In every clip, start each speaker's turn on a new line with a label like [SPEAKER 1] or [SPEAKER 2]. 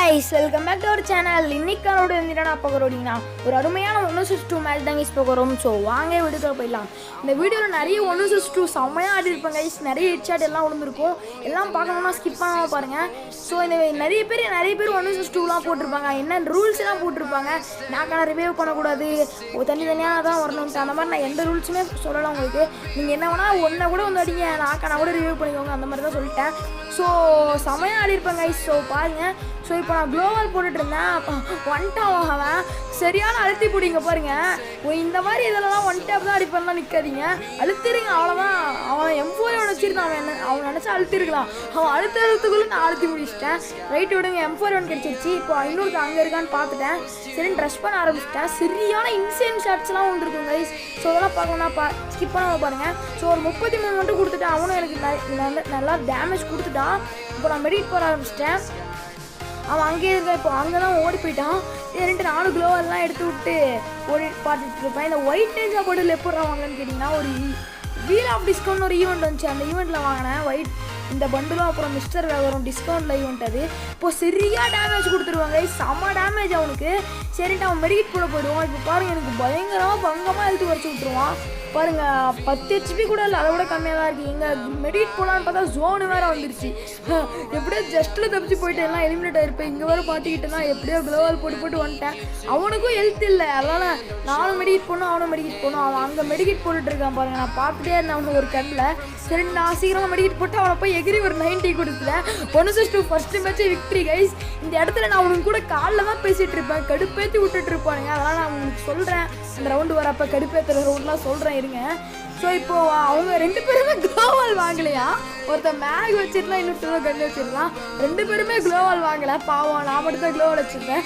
[SPEAKER 1] guys, welcome back to our channel. இன்னைக்கானோட என்னடா பார்க்கறோம்னா ஒரு அருமையான 1-2 மேட்ச் தான் गाइस பார்க்கறோம். சோ வாங்க வீடியோக்குள்ள போய்லாம். இந்த வீடியோல நிறைய 1-2 செமையா ஆடி இருப்பாங்க गाइस. நிறைய ஹெட்ஷாட் எல்லாம் விழுந்திருக்கும். எல்லாம் பார்க்கணும்னா ஸ்கிப் பண்ணாம பாருங்க. சோ இந்த நிறைய பேர் 1-2லாம் போட்டுருப்பாங்க. என்ன ரூல்ஸ் எல்லாம் போட்டுருப்பாங்க. நாக்கான ரிவைவ் பண்ண கூடாது. தனியா தான் வரணும். அந்த மாதிரி நான் எந்த ரூல்ஸுமே சொல்லல உங்களுக்கு. நீங்க என்ன வேணா ஒண்ணே கூட வந்து அடிங்க. நாக்கான கூட ரிவைவ் பண்ணிக்கோங்க. அந்த மாதிரி தான் சொல்லிட்டேன். சோ செமையா ஆடி இருப்பாங்க गाइस. சோ பாருங்க. ஸோ இப்போ நான் க்ளோவால் போட்டுட்டு இருந்தேன். ஒன்-டாப் அவன் சரியான அழுத்தி பிடிங்க பாருங்க. இந்த மாதிரி இதெல்லாம் ஒன்-டாப் தான் அடிப்பெல்லாம் நிற்காதீங்க, அழுத்திருங்க அவ்வளோதான். அவன் M4 வச்சிருந்தான். அவன் நினச்சா அழுத்திருக்கலாம். அவன் அழுத்துறதுக்குள்ளே நான் அழுத்தி முடிச்சிட்டேன். ரைட்டு விடுங்க, M4 கிடைச்சிருச்சு. இப்போ இன்னொரு அங்கே இருக்கான்னு பார்த்துட்டேன். சரின்னு ட்ரெஸ் பண்ண ஆரம்பிச்சிட்டேன். சரியான இன்சேன் ஷாட்ஸ்லாம் ஒன்று இருக்கும் கைஸ். ஸோ அதெல்லாம் பார்க்கணும்னா ஸ்கிப் பண்ணாம பாருங்கள். ஸோ ஒரு 33 மட்டும் கொடுத்துட்டேன். அவனும் எனக்கு நல்லா டேமேஜ் கொடுத்துட்டான். இப்போ நான் மெடிட் போட ஆரம்பிச்சிட்டேன். அவன் அங்கேயே இருக்க. இப்போ அங்கே தான் ஓடி போயிட்டான். சரின்ட்டு நானும் க்ளோவெல்லாம் எடுத்து விட்டு ஓடி பார்த்துட்டு இருப்பேன். இந்த ஒயிட் நேஜா போர்டில் எப்போ வாங்கன்னு கேட்டிங்கன்னா, ஒரு வீல் ஆஃப் டிஸ்கவுண்ட் ஒரு ஈவெண்ட் வந்துச்சு. அந்த ஈவெண்ட்டில் வாங்கினேன் ஒயிட் இந்த பண்டிலும். அப்புறம் மிஸ்டர் வரும் டிஸ்கவுண்ட்டில் ஈவெண்ட். அது இப்போ சரியாக டேமேஜ் கொடுத்துருவாங்க. செம்ம டேமேஜ் அவனுக்கு. சரின்ட்டு அவன் மெடிக்கெட் போட போயிடுவான். இப்போ பாருங்கள், எனக்கு பயங்கரமாக பங்கமாக எழுத்து குறைச்சி விட்ருவான். பாருங்கள், 10 HP கூட இல்லை, அதை விட கம்மியாக தான் இருக்குது. எங்கள் மெடிக்கெட் போகலான்னு பார்த்தா ஜோனு வேறு வந்துருச்சு. எப்படியோ ஜஸ்ட்டில் தப்பிச்சு போயிட்டு எல்லாம் எலிமினேட் ஆகிருப்பேன். இங்கே வேறு பார்த்துக்கிட்டேன்னா எப்படியோ க்ளோவால் போட்டு வந்துட்டேன். அவனுக்கும் ஹெல்த் இல்லை. அதனால் நானும் மெடிக்கெட் போகணும், அவனும் மெடிக்கெட் போகணும். அவன் அங்கே மெடிக்கெட் போட்டுட்ருக்கான் பாருங்கள். நான் பார்த்துட்டே இருந்தேன் அவனுக்கு ஒரு கண்ணில். சரி நான் சீக்கிரமாக மெடிக்கெட் போட்டு அவனை போய் எகிரி ஒரு 90 கொடுத்துட்டேன். 1-2 ஃபஸ்ட்டு மேட்ச்சு விக்ட்ரி கைஸ். இந்த இடத்துல நான் அவனுக்கு கூட காலில் தான் பேசிகிட்டு இருப்பேன். கடுப்பேற்றி விட்டுட்டு இருப்பானுங்க. அதனால் நான் உங்களுக்கு சொல்கிறேன், இந்த ரவுண்டு வரப்போ கடுப்பேற்றுற ரவுண்ட்லாம் சொல்கிறேன் இருங்க. ஸோ இப்போது அவங்க 2 பேருமே க்ளோவால் வாங்கலையா. ஒருத்தர் மேக் வச்சிடலாம், இன்னொருத்தர் கன் வச்சிடலாம். 2 பேருமே க்ளோவால் வாங்கலை. பாவம், நான் மட்டும் தான் க்ளோவால் வச்சுருந்தேன்.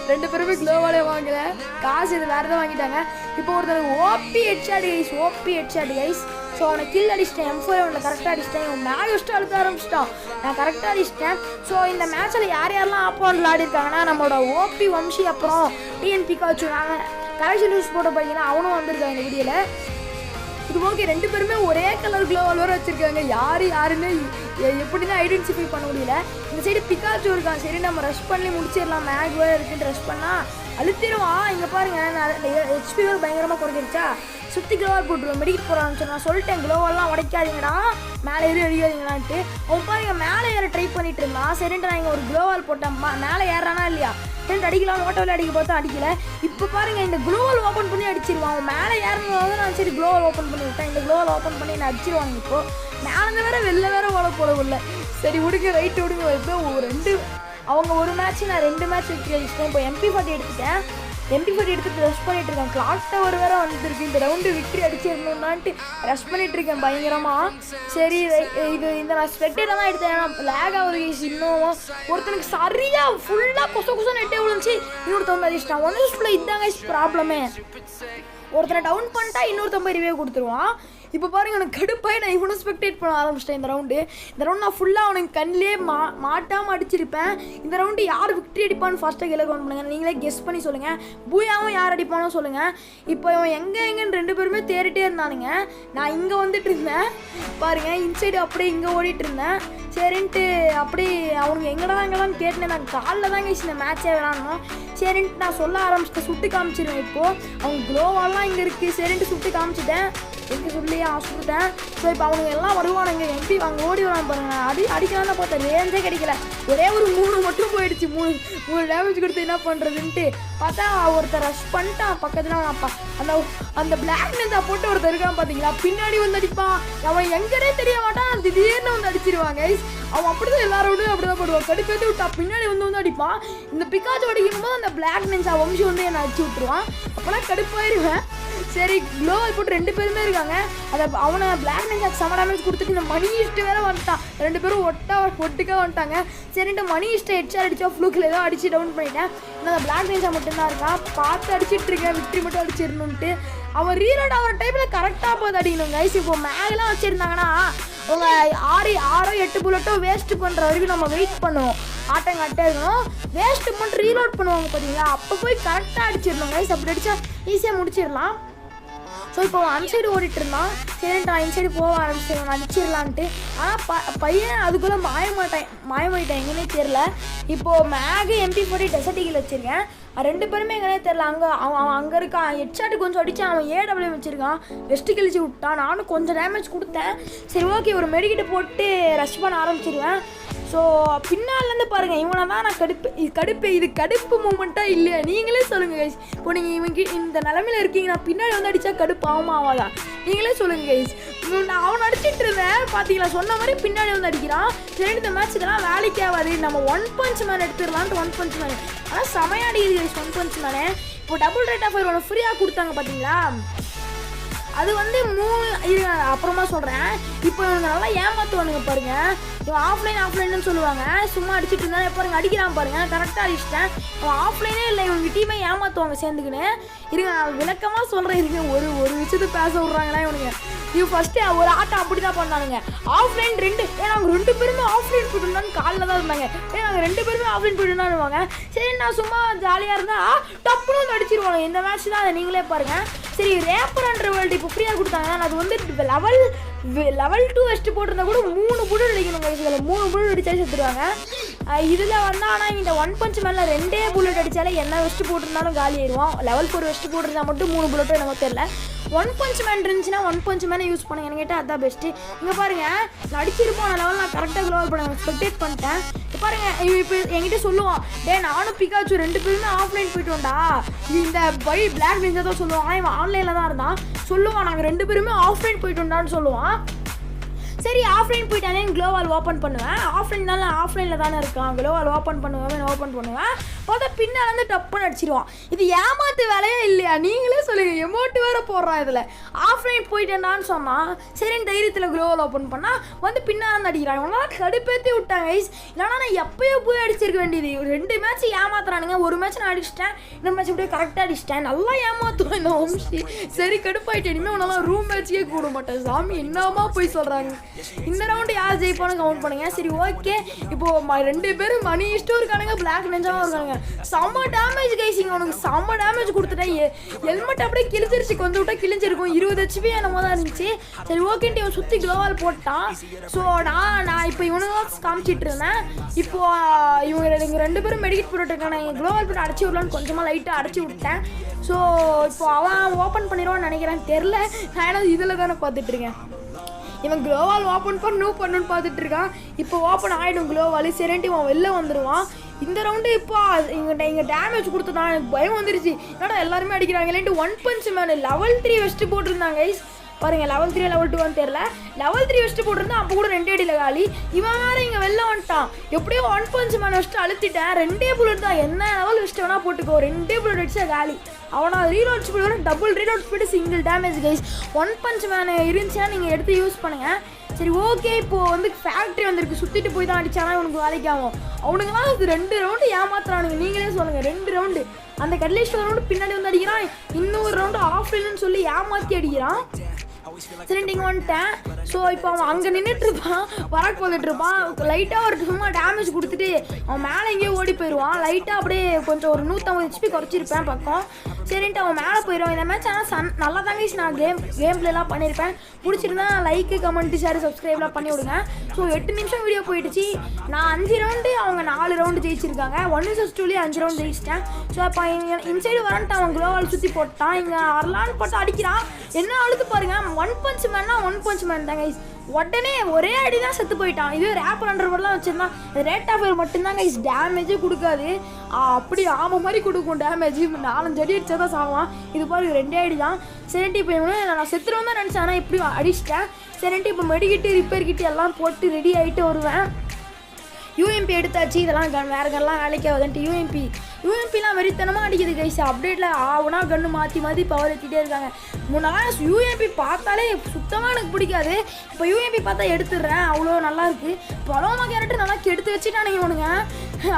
[SPEAKER 1] 2 பேருமே க்ளோவாலே வாங்கலை. காசு இது வேறு தான் வாங்கிட்டாங்க. இப்போ ஒருத்தர் ஓபி ஹெட்ஷாட் கைஸ். ஸோ அவனை கில் அடிச்சிட்டேன். M4 கரெக்டாக அடிச்சிட்டேன். இவன் மேக் வச்சுட்டு அழுத்த ஆரம்பிச்சிட்டான். நான் கரெக்டாக அடிச்சிட்டேன். ஸோ இந்த மேட்ச்சில் யாரெல்லாம் ஆப்போனன்ட் விளையாடிருக்காங்கன்னா, நம்மளோட ஓபி வம்சி, அப்புறம் TN பிகாச்சு. நாங்கள் கலெக்ஷன் நியூஸ் போட்ட பார்த்தீங்கன்னா அவனும் வந்திருக்காங்க இந்த வீடியோவில். இது ஓகே, 2 பேருமே ஒரே கலர் க்ளோவால் வேறு வச்சுருக்காங்க. யாருன்னு எப்படி தான் ஐடென்டிஃபை பண்ண முடியல. இந்த சைடு பிகாச்சு இருக்கான். சரி நம்ம ரஷ் பண்ணி முடிச்சிடலாம். மேக் வேறு இருக்குன்னு ரஷ் பண்ணால் அழுத்திடுவான். இங்கே பாருங்கள், HP வேறு பயங்கரமாக குறைஞ்சிருச்சா. சுற்றி க்ளோவால் போட்டுருவோம். மெடிக்கெட் போட ஆரம்பிச்சு. நான் சொல்லிட்டேன், க்ளோவால்லாம் உடைக்காதீங்கடா, மேலே ஏறி அடிக்காதீங்களான்ட்டு. அவன் பாருங்க மேலே ஏற ட்ரை பண்ணிட்டு இருந்தான். சரின்ட்டு நான் இங்கே ஒரு க்ளோவால் போட்டேன். மேலே ஏறானா இல்லையா, ரெண்டு அடிக்கலாம். ஓட்டோவில் அடிக்க பார்த்தா அடிக்கல. இப்போ பாருங்க, இந்த க்ளோவால் ஓப்பன் பண்ணி அடிச்சிருவான். அவன் மேலே ஏறணும். நான் சரி க்ளோவால் ஓப்பன் பண்ணி விட்டேன். இந்த க்ளோவால் ஓப்பன் பண்ணி நான் அடிச்சிருவாங்க. இப்போ மேலே வேற வெளில வேற ஓட போடவில்லை. சரி விடுங்க, ரைட்டு விடுங்க. இப்போ அவங்க ஒரு மேட்ச், நான் 2 மேட்ச் வச்சுருக்கேன். இப்போ MP40 எடுத்துட்டேன். MP40 எடுத்துட்டு ரஷ் பண்ணிட்டு இருக்கேன். கிளாக் டவர் வேற வந்துருக்கு. இந்த ரவுண்டு விக்ட்ரி அடிச்சிடணும்னான்ட்டு ரஷ் பண்ணிட்டு இருக்கேன் பயங்கரமாக. சரி இந்த நான் ஸ்வெட்டரில் தான் எடுத்தேன். லேக் ஆகுது இன்னும். ஒருத்தனுக்கு சரியாக ஃபுல்லாக கொச நெட்டே விழுந்துச்சு. இன்னொருத்தவங்க அடிச்சிட்டான். 1-2 இதாங்க ப்ராப்ளமே. ஒருத்தனை டவுன் பண்ணிட்டா இன்னொருத்தவங்க ரிவே கொடுத்துருவான். இப்போ பாருங்க, எனக்கு கடுப்பாய் நான் இவனும் ஸ்பெக்டேட் பண்ண ஆரம்பிச்சிட்டேன். இந்த ரவுண்டு நான் ஃபுல்லாக அவனுக்கு கண்ணிலே மாட்டாமல் அடிச்சிருப்பேன். இந்த ரவுண்டு யார் விக்ட்ரி அடிப்பான்னு ஃபஸ்ட்டாக கீழே கவுண்ட் பண்ணுங்கள். நீங்களே கெஸ் பண்ணி சொல்லுங்கள். பூயாவும் யார் அடிப்பானோ சொல்லுங்கள். இப்போ இவன் எங்கேன்னு 2 பேருமே தேடிட்டே இருந்தானுங்க. நான் இங்கே வந்துட்டு இருந்தேன் பாருங்கள். இன்சைடு அப்படியே இங்கே ஓடிட்டு இருந்தேன். சரின்ட்டு அப்படி அவனுக்கு எங்கடான்னு கேட்டேன். நான் காலில் தாங்க இந்த மேட்சே விளாடணும். சரின்ட்டு நான் சொல்ல ஆரம்பிச்சிட்டேன். சுட்டு காமிச்சிருவேன். இப்போது அவங்க க்ளோவாலாம் இங்கே இருக்குது. சரின்ட்டு சுட்டு காமிச்சிட்டேன். எங்கே சொல்லியே சுட்டுட்டேன். ஸோ இப்போ அவங்க எல்லாம் வருவானுங்க. MP அங்கே ஓடி வரான் பாருங்க. அடிக்கலாம் தான் பார்த்தேன். ரேஞ்சே கிடைக்கல. ஒரே ஒரு 3 மட்டும் போயிடுச்சு. 3 டேமேஜ் கொடுத்து என்ன பண்ணுறதுன்ட்டு பார்த்தா ஒருத்தர் ரஷ் பண்ணிட்டான். பக்கத்தில் அந்த பிளாக் நெஞ்சா போட்டு ஒருத்தர் இருக்கான் பார்த்தீங்களா, பின்னாடி வந்து அடிப்பான். அவன் எங்கேனே தெரிய மாட்டான். திடீர்னு வந்து அடிச்சிருவாங்க. அவன் அப்படிதான் எல்லாரோடும் அப்படிதான் போடுவான். கடுப்பேற்றி விட்டா பின்னாடி வந்து அடிப்பான். இந்த பிகாச்சு அடிக்கும் போது அந்த பிளாக் நெஞ்சா வம்சி வந்து என்னை அடிச்சு விட்டுருவான். அப்போலாம் கடுப்பாயிருவேன். சரி க்ளோவால் போட்டு 2 பேருமே இருக்காங்க. அவனை பிளாக் நெஞ்சாக்கு செம டேமேஜ் கொடுத்துட்டு இந்த மணி ஈஸ்ட்டு வேறு வந்துட்டான். 2 பேரும் ஒட்டுக்காக வந்துட்டாங்க. சரின்ட்டு மணி ஈஸ்ட்டை ஹெட்ஷாட் அடித்தா ஃப்ளூக்கில் ஏதோ அடிச்சு டவுன் பண்ணிட்டேன். இன்னும் அந்த பிளாக் நெஞ்சா மட்டும்தான் இருக்கான். பார்த்து அடிச்சிட்டு இருக்கேன், விக்ட்ரி மட்டும் அடிச்சிடணுன்ட்டு. அவன் ரீலோட் ஆகிற டைமில் கரெக்டாக போது அடிக்கணும் கைஸ். இப்போ மேகெலாம் வச்சுருந்தாங்கன்னா அவங்க 6-8 புல்லட்டோ வேஸ்ட்டு பண்ணுற வரைக்கும் நம்ம வெயிட் பண்ணுவோம். ஆட்டங்காட்டே இருக்கணும். வேஸ்ட்டு மட்டும் ரீலோட் பண்ணுவாங்க பார்த்தீங்களா, அப்போ போய் கரெக்டாக அடிச்சிடணும் கைஸ். அப்படி அடித்தா ஈஸியாக முடிச்சிடலாம். ஸோ இப்போ அந்த சைடு ஓடிட்டு இருந்தான். சரி நான் இந்த சைடு போக ஆரம்பிச்சேன் அடிச்சிடலான்ட்டு. ஆனால் பையன் அதுக்குள்ளே மாயமாயிட்டேன் எங்கன்னே தெரில. இப்போது மேகு MP40 டெசர்ட் ஈகிள் வச்சுருக்கேன். ரெண்டு பேருமே எங்கன்னே தெரில. அவன் அங்கே இருக்கான். ஹெட்ஷாட்டு கொஞ்சம் அடித்து அவன் AW வச்சுருக்கான். வெஸ்ட்டு கிழிச்சு விட்டான். நானும் கொஞ்சம் டேமேஜ் கொடுத்தேன். சரி ஓகே ஒரு மெடிக்கிட்டு போட்டு ரஷ் பண்ண ஆரம்பிச்சிருவேன். ஸோ பின்னாலேருந்து பாருங்கள் இவனை தான் நான் கடுப்பு மூமெண்ட்டாக இல்லையா நீங்களே சொல்லுங்கள் கைஸ். இப்போ நீங்கள் இவங்க இந்த நிலமையில இருக்கீங்க, நான் பின்னாடி வந்து அடித்தா கடுப்பு ஆகாதா நீங்களே சொல்லுங்கள் கைஸ். நான் அவனை அடிச்சிட்டு இருந்தேன் பார்த்தீங்களா, சொன்ன மாதிரி பின்னாடி வந்து அடிக்கிறான். சரி இந்த மேட்ச் இதெல்லாம் வேலைக்கு ஆகாது, நம்ம ஒன் பஞ்ச் மேன் எடுத்துடலான்ட்டு ஒன் பஞ்ச் மேன். ஆனால் செமையாடிக்குது கைஸ் ஒன் பஞ்ச் மேனு. இப்போ டபுள் ரேட் ஆஃப் ஒன்று ஃப்ரீயாக கொடுத்தாங்க பார்த்தீங்களா, அது வந்து அப்புறமா சொல்கிறேன். இப்போ இவங்க நல்லா ஏமாற்றுவானுங்க பாருங்கள். இவன் ஆஃப்லைன்னு சொல்லுவாங்க. சும்மா அடிச்சுட்டு இருந்தாலும் பாருங்க அடிக்கிறான் பாருங்கள். கரெக்டாக அடிச்சிட்டேன். அவன் ஆஃப்லைனே இல்லை, இவங்க டீமே ஏமாற்றுவாங்க சேர்ந்துக்கின்னு. இருங்க நான் விளக்கமாக சொல்கிறேன். இருங்க ஒரு விஷயத்தை பேச விட்றாங்கன்னா இவனுங்க. இவன் ஃபஸ்ட்டு ஒரு ஆட்டம் அப்படி தான் பண்ணானுங்க. ஆஃப்லைன் நாங்கள் ரெண்டு பேருமே ஆஃப்லைன் போய்ட்டுருந்தான்னு காலில் தான் இருந்தாங்க. நாங்கள் ரெண்டு பேருமே ஆஃப்லைன் போய்ட்டுருந்தானுவாங்க. சரி நான் சும்மா ஜாலியாக இருந்தால் டப்புன்னு வந்து அடிச்சிருவாங்க. இந்த மேட்ச் தான் அதை நீங்களே பாருங்கள். சரி ரேப்பர்ன்ற வேர்ல்டு இப்போ ஃப்ரீயாக கொடுத்தாங்கன்னா அது வந்து லெவல் 2 வெஸ்ட்டு போட்டிருந்தா கூட 3 புல்லட் அடிக்கணும். இதில் 3 புல்லட் அடித்தாலே செத்துருவாங்க. இதில் வந்து ஆனால் இந்த ஒன் பஞ்ச் மேனில் 2 புல்லட் அடித்தாலே என்ன வெஸ்ட்டு போட்டிருந்தாலும் காலி ஆயிடுவோம். லெவல் 4 வெஸ்ட்டு போட்டிருந்தா மட்டும் 3 புல்லட்டும் எனக்கு தெரியல. ஒன் பஞ்ச் மேன் இருந்துச்சுன்னா ஒன் பஞ்ச் மேனை யூஸ் பண்ணுங்க. எனக்கு கேட்டால் அதுதான் பெஸ்ட்டு. இங்கே பாருங்கள் நான் அடிச்சிருப்போம் லெவல் நான் கரெக்டாக க்ளோவல் பண்ண ஸ்பெக்டேட் பண்ணிட்டேன். பாருங்கள் இப்போ என்கிட்ட சொல்லுவான், நானும் பிகாச்சு 2 பேருமே ஆஃப்லைன் போய்ட்டோம்டா. இந்த பிளாக் நிஞ்சா தான் சொல்லுவான். இவன் ஆன்லைனில் தான் இருந்தான். சொல்லுவான் நாங்கள் 2 பேருமே ஆஃப்லைன் போய்ட்டோம்டான்னு சொல்லுவான். சரி ஆஃப்லைன் போயிட்டானே க்ளோவால் ஓப்பன் பண்ணுவேன். ஆஃப்லைனில் தானே இருக்கான். க்ளோவால் ஓப்பன் பண்ணுவேன். பார்த்தா பின்னால் வந்து டப்புன்னு அடிச்சிடுவான். இது ஏமாத்து வேலையே இல்லையா நீங்களே சொல்லுங்கள். எமோட்டு வேறு போடுறான் இதில். ஆஃப்லைன் போயிட்டேன்டான்னு சொன்னான். சரின்னு தைரியத்தில் க்ளோவால் ஓப்பன் பண்ணால் வந்து பின்னால் வந்து அடிக்கிறான். இவங்களாம் கடுப்பேற்றி விட்டாங்க கைஸ். இல்லைனா நான் எப்போயோ போய் அடிச்சிருக்க வேண்டியது. 2 மேட்ச் ஏமாத்துறானுங்க. ஒரு மேட்ச் நான் அடிச்சிட்டேன், இன்னொரு மேட்ச் அப்படியே கரெக்டாக அடிச்சிட்டேன். நல்லா ஏமாத்துவேன் இந்த வம்சி. சரி கடுப்பாயிட்டேன். இனிமேல் உன்னால ரூம் மேட்ச்சுக்கே கூட மாட்டேன் சாமி. என்னமா போய் சொல்கிறாங்க. இந்த ரவுண்டு யார் ஜெயிப்பானு கவுண்ட் பண்ணுங்க. சரி ஓகே இப்போ 2 பேரும் மணி இஷ்டம் இருக்கானுங்க, பிளாக் நெஞ்சாவும் இருக்கானுங்க. செம்ம டேமேஜ் கைசிங்க. உனக்கு செம்ம டேமேஜ் கொடுத்துட்டேன். ஹெல்மெட் அப்படியே கிழிச்சிருச்சு. கொஞ்சம் விட்டா கிழிஞ்சிருக்கும். 20 HP என்னமோ தான் இருந்துச்சு. சரி ஓகேன்ட்டு இவன் சுற்றி க்ளோவால் போட்டான். ஸோ நான் இப்போ இவனுக்கு காமிச்சிட்டு இருந்தேன். இப்போ இவங்க 2 பேரும் மெடிக்கெட் போட்டுருக்கானே. க்ளோவால் போட்டு அடிச்சு விடலான்னு கொஞ்சமாக லைட்டாக அடிச்சு விட்டேன். ஸோ இப்போ அவன் ஓப்பன் பண்ணிடுவான்னு நினைக்கிறேன். தெரில, நான் ஏன்னா இதில் தானே பார்த்துட்ருக்கேன். இவன் க்ளோவால் ஓப்பன் பண்ணுன்னு பார்த்துட்டு இருக்கான். இப்போ ஓப்பன் ஆகிடும் க்ளோவால். சரின்ட்டு இவன் வெளில வந்துடுவான். இந்த ரவுண்டு இப்போ இங்கே டேமேஜ் கொடுத்துட்டான். எனக்கு பயம் வந்துருச்சு. என்னடா எல்லாருமே அடிக்கிறாங்க இல்லைன்ட்டு one punch man level 3 vest போட்டிருந்தாங்க கைஸ். பாருங்கள் லெவல் 3 லெவல் 2 தெரில. லெவல் 3 வெஸ்ட்டு போட்டிருந்தா அப்போ கூட 2 அடியில் காலி. இவன் வேறு இங்கே வெளில வந்துட்டான். எப்படியோ ஒன் பஞ்ச் மேன் வெஸ்ட்டு அழுத்திட்டேன். 2 புல்லட் தான். என்ன லெவல் வெஸ்ட்டு வேணால் போட்டுக்கோ. 2 புல்லட் அடிச்சா காலி. அவனா reload speed double reload speed single damage guys. One punch man இருந்துச்சுன்னா நீங்கள் எடுத்து யூஸ் பண்ணுங்கள். சரி ஓகே இப்போது வந்து ஃபேக்ட்ரி வந்திருக்கு. சுற்றிட்டு போய் தான் அடித்தானா இவனுக்கு வேலைக்கு ஆகும். அவனுங்களாம் அது 2 ரவுண்டு ஏமாத்துறானுங்க. நீங்களே சொல்லுங்கள். 2 ரவுண்டு அந்த கட்லேஸ்ட் ரவுண்டு பின்னாடி வந்து அடிக்கிறான். இன்னொரு ரவுண்டு ஆஃப்லைன்னு சொல்லி ஏமாற்றி அடிக்கிறான். சரி நீங்கள் வந்துட்டேன். ஸோ இப்போ அவன் அங்கே நின்றுட்டு இருப்பான், வரக்கு வந்துட்டு இருப்பான். லைட்டாக ஒரு சும்மா டேமேஜ் கொடுத்துட்டு அவன் மேலே எங்கேயோ ஓடி போயிடுவான். லைட்டாக அப்படியே கொஞ்சம் ஒரு 150 HP குறைச்சிருப்பேன் பக்கம். சரின்ட்டு அவன் மேலே போயிடுவான். இந்த மேட்ச் ஆனால் நல்லா தாங்க நான் கேம் பிளேலாம் பண்ணியிருப்பேன். பிடிச்சிருந்தா லைக்கு கமெண்ட் ஷேர் சப்ஸ்கிரைப்லாம் பண்ணி விடுங்க. ஸோ 8 நிமிஷம் வீடியோ போயிடுச்சு. நான் 5 ரவுண்டு அவங்க 4 ரவுண்டு ஜெயிச்சிருக்காங்க. 1 vs 2 5 ரவுண்டு ஜெயிச்சிட்டேன். ஸோ அப்போ இன்சைடு வரன்ட்டு அவன் க்ளோவால் சுற்றி போட்டான். இங்கே வரலான்னு போட்டு அடிக்கிறான். என்ன அழுது பாருங்கள். ஒன் பஞ்ச் மேன்னா ஒன் பஞ்ச் மேன் தாங்க. உடனே ஒரே அடி தான் செத்து போயிட்டான். இதுவே ரேப்பர் அண்டர்வர்லாம் வச்சுருந்தான். ரேட் ஆஃப் ஃபயர் மட்டும்தாங்க டேமேஜே கொடுக்காது. அப்படி மாதிரி கொடுக்கும் டேமேஜ். 4-5 அடி அடிச்சா தான் சாவான். இது பாருங்க 2 அடி தான். சரின்ட்டு இப்போ நான் செத்துருவேன் தான் நினச்சேன். ஆனால் இப்படி அடிச்சிட்டேன். சரின்ட்டு இப்போ மெடிக்கிட்டு ரிப்பேர் கிட்டு எல்லாம் போட்டு ரெடி ஆகிட்டு வருவேன். UMP எடுத்தாச்சு. இதெல்லாம் வேறு கன்லாம் வேலைக்கு ஆகுதுன்ட்டு UMPலாம் வெறித்தனமாக அடிக்குது கைஸ். அப்டேட்டில் ஆகுனா கன்று மாற்றி பவர் ஏற்றிட்டே இருக்காங்க. முன்னாள் UMP பார்த்தாலே சுத்தமாக எனக்கு பிடிக்காது. இப்போ UMP பார்த்தா எடுத்துடுறேன். அவ்வளோ நல்லாயிருக்கு. பலோமா கேரக்டர் நல்லா கெடுத்து வச்சுட்டானுங்க இவனுங்க.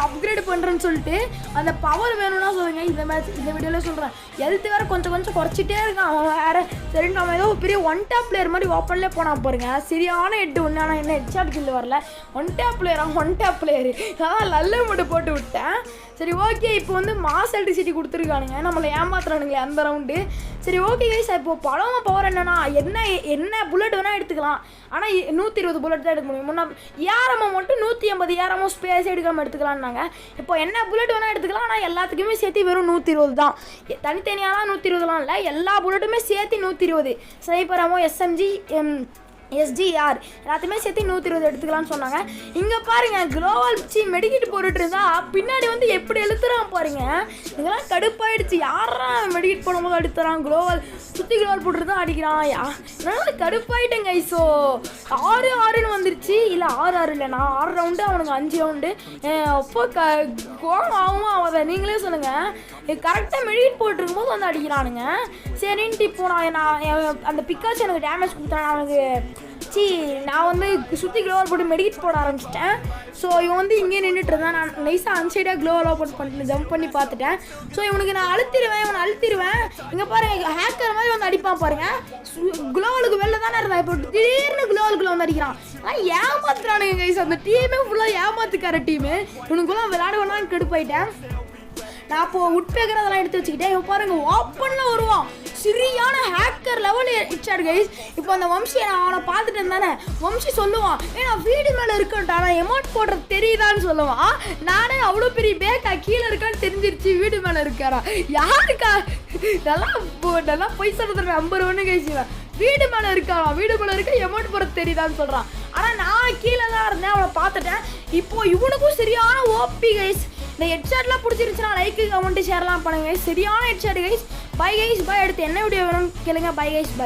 [SPEAKER 1] அப்கிரேட் பண்ணுறேன்னு சொல்லிட்டு அந்த பவர் வேணும்னா சொல்லுங்க. இந்த வீடியோவில் சொல்கிறேன். ஹெல்த் வேறு கொஞ்சம் குறைச்சிட்டே இருக்கான் அவன் வேறு. சரி நம்ம ஏதோ பெரிய ஒன் டேப் பிளேயர் மாதிரி ஓப்பன்லேயே போனால் பாருங்க. சரியான ஹெட் ஒன்று. ஆனால் என்ன ஹெட்ஷாட் கில் வரல. ஒன் டேப் பிளேயரு அதான் நல்ல மட்டும் போட்டு விட்டேன். சரி ஓகே, இப்போ வந்து மாஸ் எலக்ட்ரிசிட்டி கொடுத்துருக்கானுங்க. நம்மளை ஏமாத்துறானுங்களே அந்த ரவுண்டு. சரி ஓகே கைஸ், இப்போ பழம பவர் என்னன்னா என்ன புல்லட் வேணால் எடுத்துக்கலாம். ஆனால் 120 புல்லட் தான் எடுக்க முடியும். முன்னா ஏரமோ மட்டும் 180 ஏரமோ ஸ்பேஸ் எடுக்காமல் எடுத்துக்கலான்னாங்க. இப்போ என்ன புல்லட் வேணால் எடுத்துக்கலாம். ஆனால் எல்லாத்துக்குமே சேர்த்து வெறும் 120 தான். தனித்தனியாலாம் 120லாம் இல்லை, எல்லா புல்லட்டுமே சேர்த்து 120. ஸ்னைப்பராமோ SMG SGR எல்லாத்தையுமே சேர்த்து 120 எடுத்துக்கலாம்னு சொன்னாங்க. இங்கே பாருங்க, குளோவல் மெடிக்கிட்டு போட்டுட்டு இருந்தா பின்னாடி வந்து எப்படி எழுத்துறான் பாருங்க. இதெல்லாம் கடுப்பாயிடுச்சு. யாரா மெடிக்கிட் போடும்போது எடுத்துறான். குளோவல் சுற்றி குளோவல் போட்டுட்டு தான் அடிக்கிறான். இதனால கடுப்பாயிட்டேங்க. ஸோ 6-6ன்னு வந்துருச்சு. இல்லை 6-6 இல்லை, நான் 6 ரவுண்டு அவனுக்கு 5 ரவுண்டு. அப்போ கோவம் ஆகும் அவன். நீங்களே சொல்லுங்கள். கரெக்டாக மெடிக்கிட் போட்டுருக்கும் போது வந்து அடிக்கிறானுங்க. சரின்ட்டு இப்போ நான் அந்த பிக்காச்சு எனக்கு டேமேஜ் கொடுத்தேன். அவனுக்கு நான் வந்து சுற்றி க்ளோவல் போட்டு மெடிக்கிட் போட ஆரம்பிச்சிட்டேன். ஸோ இவன் வந்து இங்கே நின்றுட்டு இருந்தான். நான் நைஸாக அன்சைடாக க்ளோவலாக போட்டு ஜம்ப் பண்ணி பார்த்துட்டேன். ஸோ இவனுக்கு நான் இவனை அழுத்திடுவேன். இங்கே பாருங்க, ஹேக்கர் மாதிரி வந்து அடிப்பான் பாருங்க. க்ளோவலுக்கு வெளில தானே இருந்தான். இப்போ திடீர்னு க்ளோவலுக்குள்ள வந்து அடிக்கிறான். ஆனால் ஏமாத்துறானுங்க கைஸ். அந்த டீமே ஃபுல்லாக ஏமாத்துக்கார டீமு. இவனுக்குலாம் விளையாடுவேனான்னு கடுப்பாயிட்டேன். நான் இப்போது உட்பேக்கர் அதெல்லாம் எடுத்து வச்சுக்கிட்டேன். இப்போ பாருங்கள், ஓப்பனில் வருவான். சரியான ஹேக்கர் லெவல் இச்சார் கைஸ். இப்போ அந்த வம்சி நான் அவனை பார்த்துட்டு இருந்தானே, வம்சி சொல்லுவான், நான் வீடு மேலே இருக்கேன்டா, நான் எமௌண்ட் போடுறது தெரியுதான்னு சொல்லுவான். நானே அவ்வளோ பெரிய பேக்கா கீழே இருக்கான்னு தெரிஞ்சிருச்சு. வீடு மேலே இருக்காரா யாருக்கா? நல்லா போய் சொல்றது நம்பர் 1 கைஸ். வீடு மேலே இருக்க எமௌண்ட் போடுறது தெரியுதான்னு சொல்கிறான். ஆனால் நான் கீழே தான் இருந்தேன். அவனை பார்த்துட்டேன். இப்போ இவனுக்கும் சரியான ஓபி கைஸ். இந்த ஹெட்ஷாட்லாம் பிடிச்சிருந்துச்சுன்னா லைக்கு கமெண்ட் ஷேர்லாம் பண்ணுங்க. சரியான headshot guys. Bye guys, bye. அடுத்து என்ன வீடியோ வேணும்னு கேளுங்க. Bye guys, by.